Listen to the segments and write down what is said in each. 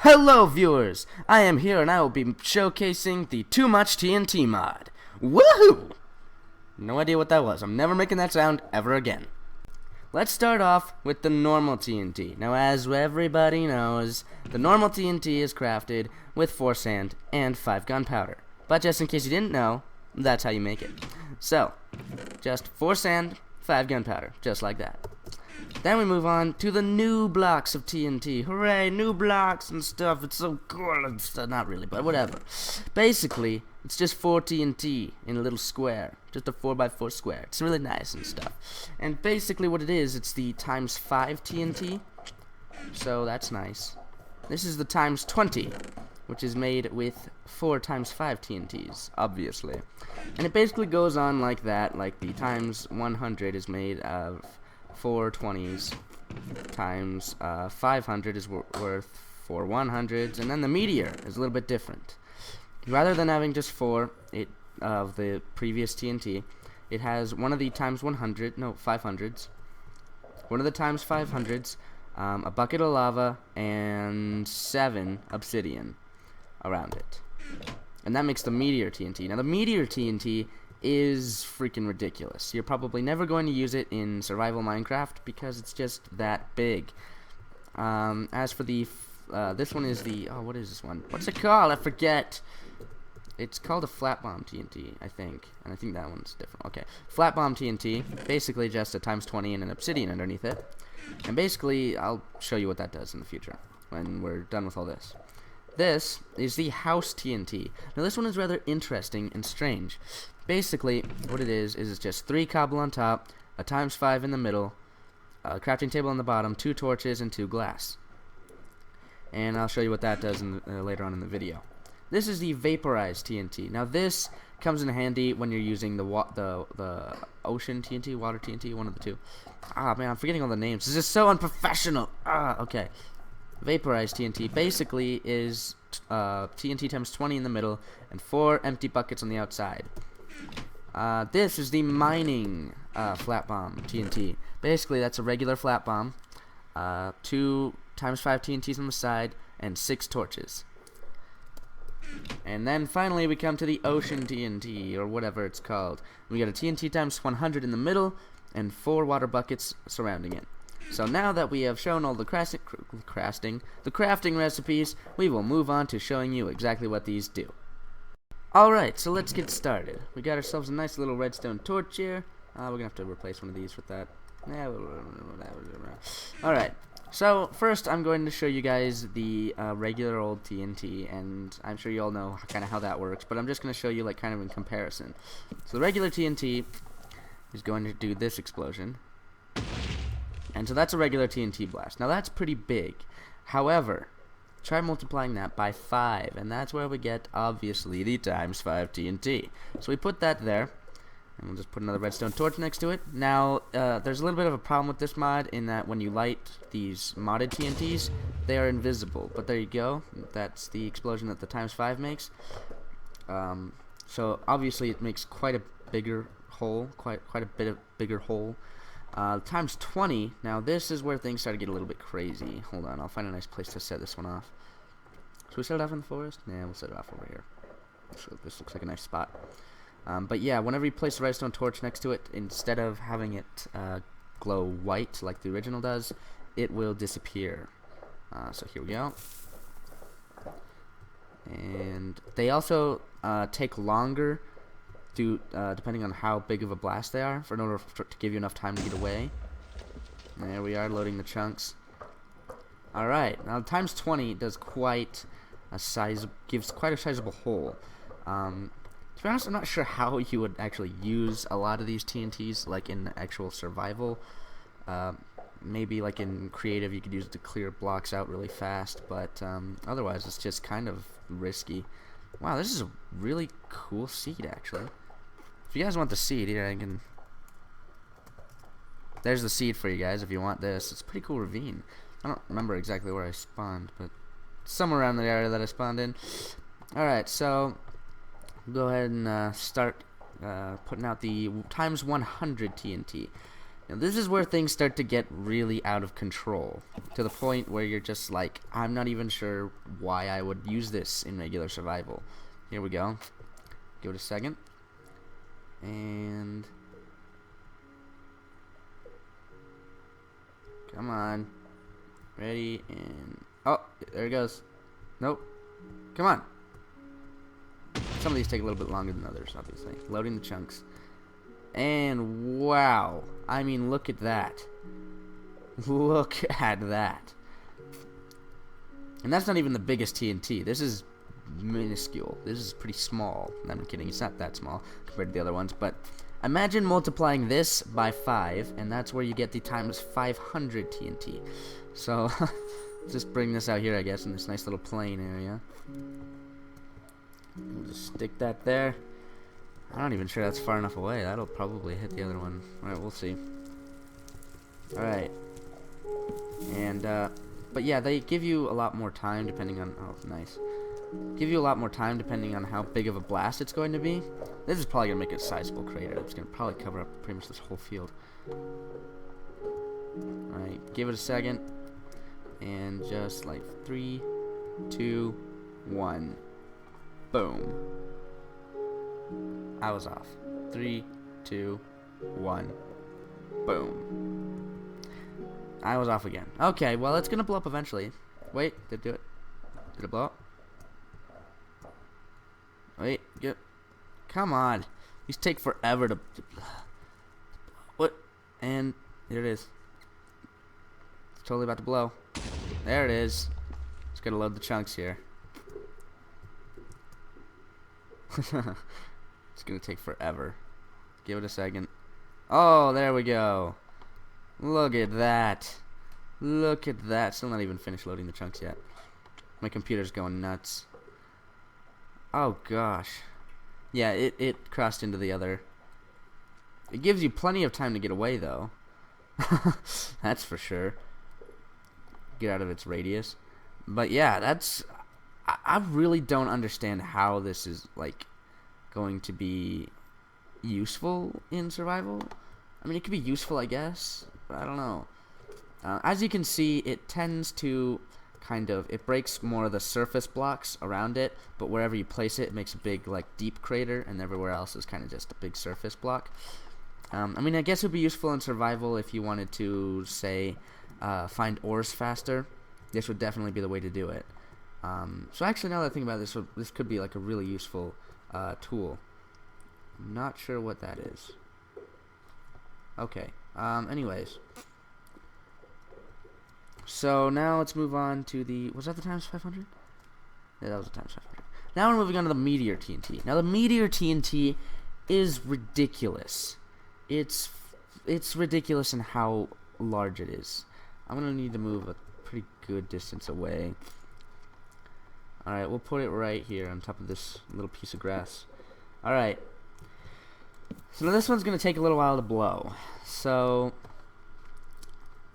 Hello viewers, I am here and I will be showcasing the Too Much TNT mod. Woohoo! No idea what that was. I'm never making that sound ever again. Let's start off with the normal TNT. Now as everybody knows, the normal TNT is crafted with 4 sand and 5 gunpowder. But just in case you didn't know, that's how you make it. So, just 4 sand, 5 gunpowder, just like that. Then we move on to the new blocks of TNT. Hooray, new blocks and stuff. It's so cool and stuff. Not really, but whatever. Basically, it's just 4 TNT in a little square. Just a 4x4 square. It's really nice and stuff. And basically what it is, it's the ×5 TNT. So that's nice. This is the ×20, which is made with 4 ×5 TNTs, obviously. And it basically goes on like that, like the ×100 is made of 4 20s times 500 is worth 4 100s, and then the meteor is a little bit different. Rather than having just 4 of the previous TNT, it has one of the ×500s, one of the ×500s, a bucket of lava, and 7 obsidian around it. And that makes the meteor TNT. Now the meteor TNT is freaking ridiculous. You're probably never going to use it in survival Minecraft because it's just that big. As for the this one is the what is this one? What's it called? I forget. It's called a flat bomb TNT, I think, and I think that one's different. Okay, flat bomb TNT, basically just a ×20 and an obsidian underneath it. And basically, I'll show you what that does in the future when we're done with all this. This is the house TNT. Now this one is rather interesting and strange. Basically, what it is it's just 3 cobble on top, a ×5 in the middle, a crafting table on the bottom, 2 torches, and 2 glass. And I'll show you what that does later on in the video. This is the vaporized TNT. Now this comes in handy when you're using the ocean TNT, water TNT, one of the two. Ah man, I'm forgetting all the names. This is so unprofessional. Okay. Vaporized TNT basically is TNT ×20 in the middle and 4 empty buckets on the outside. This is the mining flat bomb TNT. Basically, that's a regular flat bomb, 2 ×5 TNTs on the side, and 6 torches. And then finally, we come to the ocean TNT, or whatever it's called. We got a TNT ×100 in the middle, and 4 water buckets surrounding it. So now that we have shown all the crafting recipes, we will move on to showing you exactly what these do. Alright, so let's get started. We got ourselves a nice little redstone torch here. We're gonna have to replace one of these with that. Alright, so first I'm going to show you guys the regular old TNT, and I'm sure you all know kind of how that works, but I'm just going to show you like kind of in comparison. So the regular TNT is going to do this explosion. And so that's a regular TNT blast. Now that's pretty big. However, try multiplying that by 5, and that's where we get, obviously, the ×5 TNT. So we put that there, and we'll just put another redstone torch next to it. Now, there's a little bit of a problem with this mod in that when you light these modded TNTs, they are invisible. But there you go. That's the explosion that the ×5 makes. So obviously it makes quite a bigger hole, quite a bit of bigger hole. ×20, now this is where things start to get a little bit crazy. Hold on, I'll find a nice place to set this one off. Should we set it off in the forest? Yeah, we'll set it off over here. So this looks like a nice spot. But yeah, whenever you place a redstone torch next to it, instead of having it glow white like the original does, it will disappear. So here we go. And they also take longer depending on how big of a blast they are, in order to give you enough time to get away. And there we are, loading the chunks. Alright, now ×20 does gives quite a sizable hole. To be honest, I'm not sure how you would actually use a lot of these TNTs, like in actual survival. Maybe like in creative you could use it to clear blocks out really fast, but otherwise it's just kind of risky. Wow, this is a really cool seed, actually. If you guys want the seed, here I can... There's the seed for you guys if you want this. It's a pretty cool ravine. I don't remember exactly where I spawned, but somewhere around the area that I spawned in. Alright, so go ahead and start putting out the ×100 TNT. Now, this is where things start to get really out of control, to the point where you're just like, I'm not even sure why I would use this in regular survival. Here we go. Give it a second. And come on. Ready, and oh, there it goes. Nope. Come on. Some of these take a little bit longer than others, obviously. Loading the chunks. And wow. I mean, look at that. Look at that. And that's not even the biggest TNT. This is minuscule. This is pretty small. I'm kidding. It's not that small compared to the other ones. But imagine multiplying this by 5, and that's where you get the times 500 TNT. So, just bring this out here, I guess, in this nice little plain area. We'll just stick that there. I'm not even sure that's far enough away. That'll probably hit the other one. Alright, we'll see. Alright. And, but yeah, they give you a lot more time depending on, oh, nice. Give you a lot more time depending on how big of a blast it's going to be. This is probably going to make a sizable crater. It's going to probably cover up pretty much this whole field. Alright, give it a second. And just like 3, 2, 1. Boom. I was off. 3, 2, 1. Boom. I was off again. Okay, well, it's gonna blow up eventually. Wait, did it do it? Did it blow up? Wait, get. Come on. These take forever to. What? And here it is. It's totally about to blow. There it is. Just gotta load the chunks here. It's gonna take forever. Give it a second. Oh, there we go. Look at that. Look at that. Still not even finished loading the chunks yet. My computer's going nuts. Oh gosh. Yeah, it crossed into the other. It gives you plenty of time to get away though. That's for sure. Get out of its radius. But yeah, that's, I really don't understand how this is like going to be useful in survival. I mean, it could be useful, I guess, but I don't know. As you can see, it tends to kind of, it breaks more of the surface blocks around it, but wherever you place it, it makes a big, like, deep crater, and everywhere else is kind of just a big surface block. I mean, I guess it would be useful in survival if you wanted to, say, find ores faster. This would definitely be the way to do it. So actually, now that I think about this, this could be like a really useful tool. I'm not sure what that is. Okay. Anyways. So now let's move on to the, was that the times 500? Yeah, that was the times 500. Now we're moving on to the Meteor TNT. Now the Meteor TNT is ridiculous. It's ridiculous in how large it is. I'm gonna need to move a pretty good distance away. Alright, we'll put it right here on top of this little piece of grass. Alright. So now this one's gonna take a little while to blow. So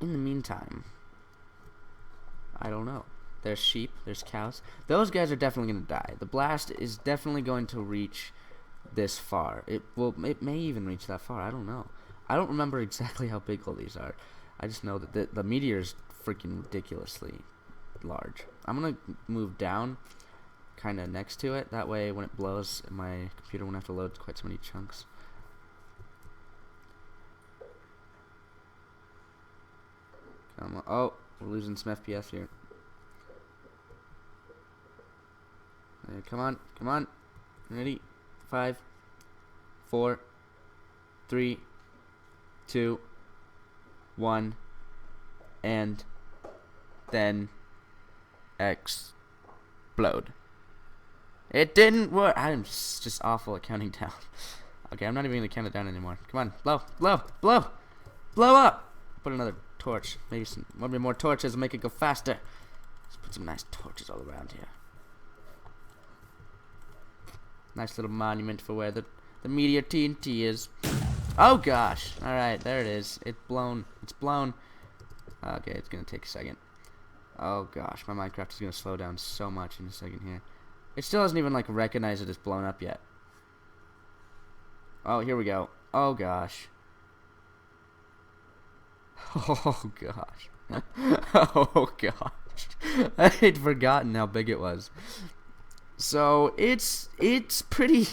in the meantime, I don't know. There's sheep, there's cows. Those guys are definitely gonna die. The blast is definitely going to reach this far. It may even reach that far. I don't know. I don't remember exactly how big all these are. I just know that the meteor is freaking ridiculously large. I'm gonna move down kind of next to it. That way when it blows, my computer won't have to load quite so many chunks. Come on. Oh, we're losing some FPS here. Come on, come on. Ready? 5, 4, 3, 2, 1, and then explode. It didn't work. I'm just awful at counting down. Okay, I'm not even gonna count it down anymore. Come on, blow, blow, blow, blow up. Put another torch. Maybe more torches will make it go faster. Let's put some nice torches all around here. Nice little monument for where the Meteor TNT is. Oh gosh. Alright, there it is. It's blown. It's blown. Okay, it's gonna take a second. Oh gosh, my Minecraft is gonna slow down so much in a second here. It still doesn't even like recognize it as blown up yet. Oh, here we go. Oh gosh. Oh gosh. Oh gosh. I had forgotten how big it was. So it's pretty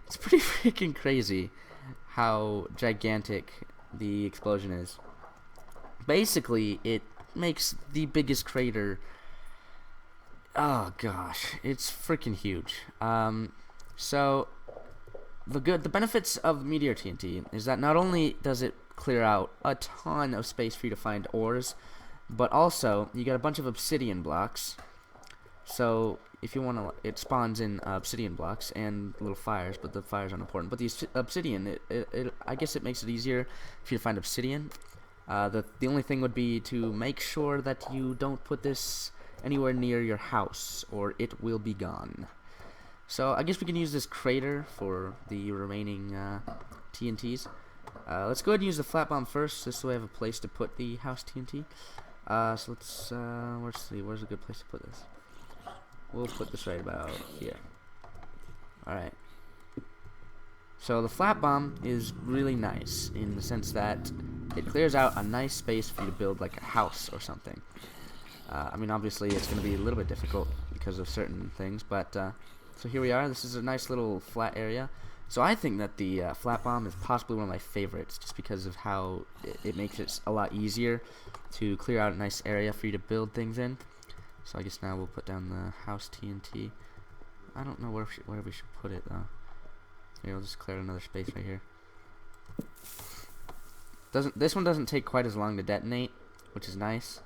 it's pretty freaking crazy how gigantic the explosion is. Basically, it makes the biggest crater. Oh gosh, it's freaking huge. So the benefits of Meteor TNT is that not only does it clear out a ton of space for you to find ores, but also you get a bunch of obsidian blocks. So if you want to, it spawns in obsidian blocks and little fires, but the fires aren't important. But the obsidian, I guess it makes it easier for you to find obsidian. The only thing would be to make sure that you don't put this anywhere near your house, or it will be gone. So I guess we can use this crater for the remaining TNTs. Let's go ahead and use the flat bomb first. This way I have a place to put the house TNT. So let's see, where's a good place to put this? We'll put this right about here. Alright. So the flat bomb is really nice in the sense that it clears out a nice space for you to build like a house or something. I mean, obviously it's going to be a little bit difficult because of certain things, but so here we are. This is a nice little flat area. So I think that the flat bomb is possibly one of my favorites, just because of how it makes it a lot easier to clear out a nice area for you to build things in. So I guess now we'll put down the house TNT. I don't know where we should put it though. Here, we'll just clear another space right here. This one doesn't take quite as long to detonate, which is nice.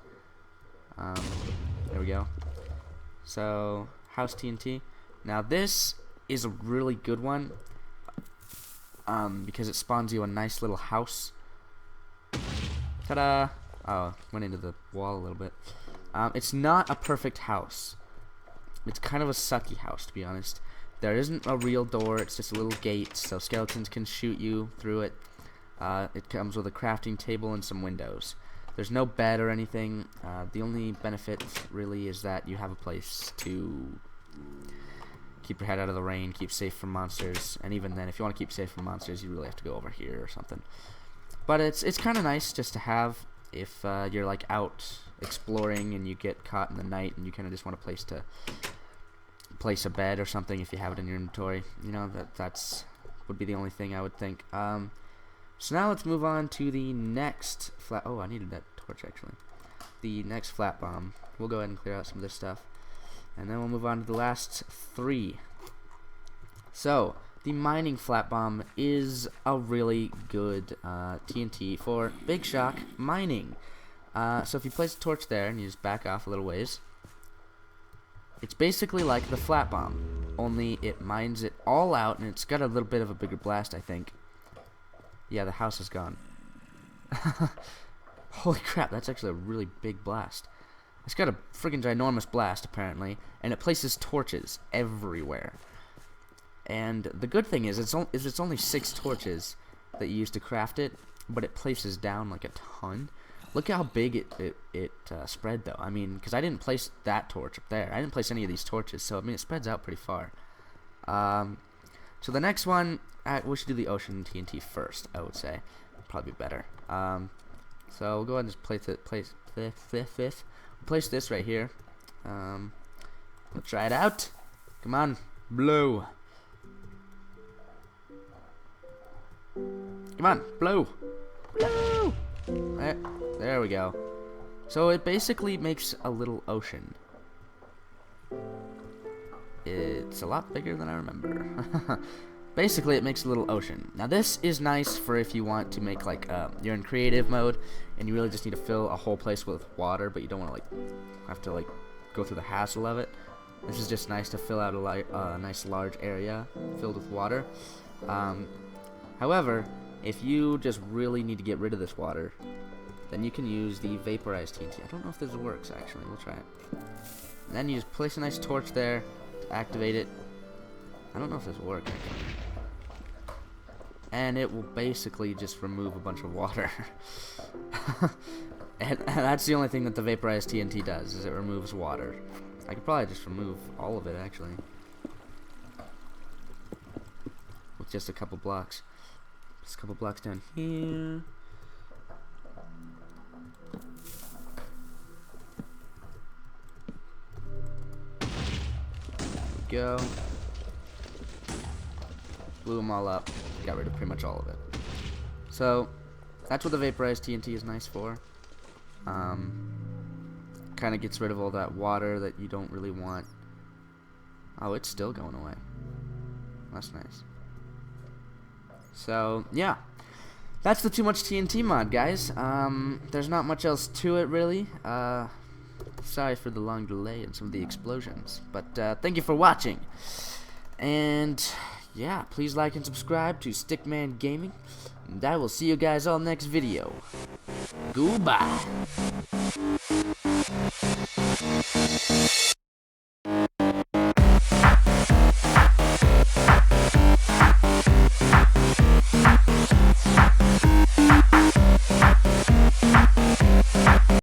There we go. So house TNT. Now this is a really good one because it spawns you a nice little house. Ta-da! Oh, went into the wall a little bit. It's not a perfect house. It's kind of a sucky house, to be honest. There isn't a real door. It's just a little gate, so skeletons can shoot you through it. It comes with a crafting table and some windows. There's no bed or anything. The only benefit really is that you have a place to keep your head out of the rain, keep safe from monsters, and even then, if you want to keep safe from monsters, you really have to go over here or something. But it's kind of nice just to have if you're like out exploring and you get caught in the night and you kind of just want a place to place a bed or something. If you have it in your inventory, you know, that's would be the only thing I would think. So now let's move on to the next flat. Oh, I needed that torch actually. The next flat bomb. We'll go ahead and clear out some of this stuff, and then we'll move on to the last three. So the mining flat bomb is a really good TNT for big shock mining. So if you place a torch there and you just back off a little ways, it's basically like the flat bomb, only it mines it all out, and it's got a little bit of a bigger blast, I think. Yeah, the house is gone. Holy crap, that's actually a really big blast. It's got a friggin' ginormous blast, apparently, and it places torches everywhere. And the good thing is it's only 6 torches that you use to craft it, but it places down like a ton. Look how big it spread, though. I mean, because I didn't place that torch up there. I didn't place any of these torches, so I mean, it spreads out pretty far. So the next one, we should do the ocean TNT first, I would say. Probably be better. So we'll go ahead and just place this right here. Let's try it out. Come on, blow. Come on, blow. Blow. There we go. So it basically makes a little ocean. It's a lot bigger than I remember. Basically, it makes a little ocean. Now, this is nice for if you want to make, like, you're in creative mode, and you really just need to fill a whole place with water, but you don't want to, like, have to, like, go through the hassle of it. This is just nice to fill out a nice large area filled with water. However, if you just really need to get rid of this water, then you can use the vaporized TNT. I don't know if this works, actually. We'll try it. And then you just place a nice torch there to activate it. I don't know if this will work, actually. And it will basically just remove a bunch of water. and that's the only thing that the vaporized TNT does, is it removes water. I could probably just remove all of it, actually. With just a couple blocks. Just a couple blocks down here. go. Blew them all up. Got rid of pretty much all of it. So, that's what the vaporized TNT is nice for. Kind of gets rid of all that water that you don't really want. Oh, it's still going away. That's nice. So, yeah. That's the Too Much TNT mod, guys. There's not much else to it, really. Sorry for the long delay and some of the explosions. But, thank you for watching. And, yeah, please like and subscribe to Stickman Gaming. And I will see you guys all next video. Goodbye.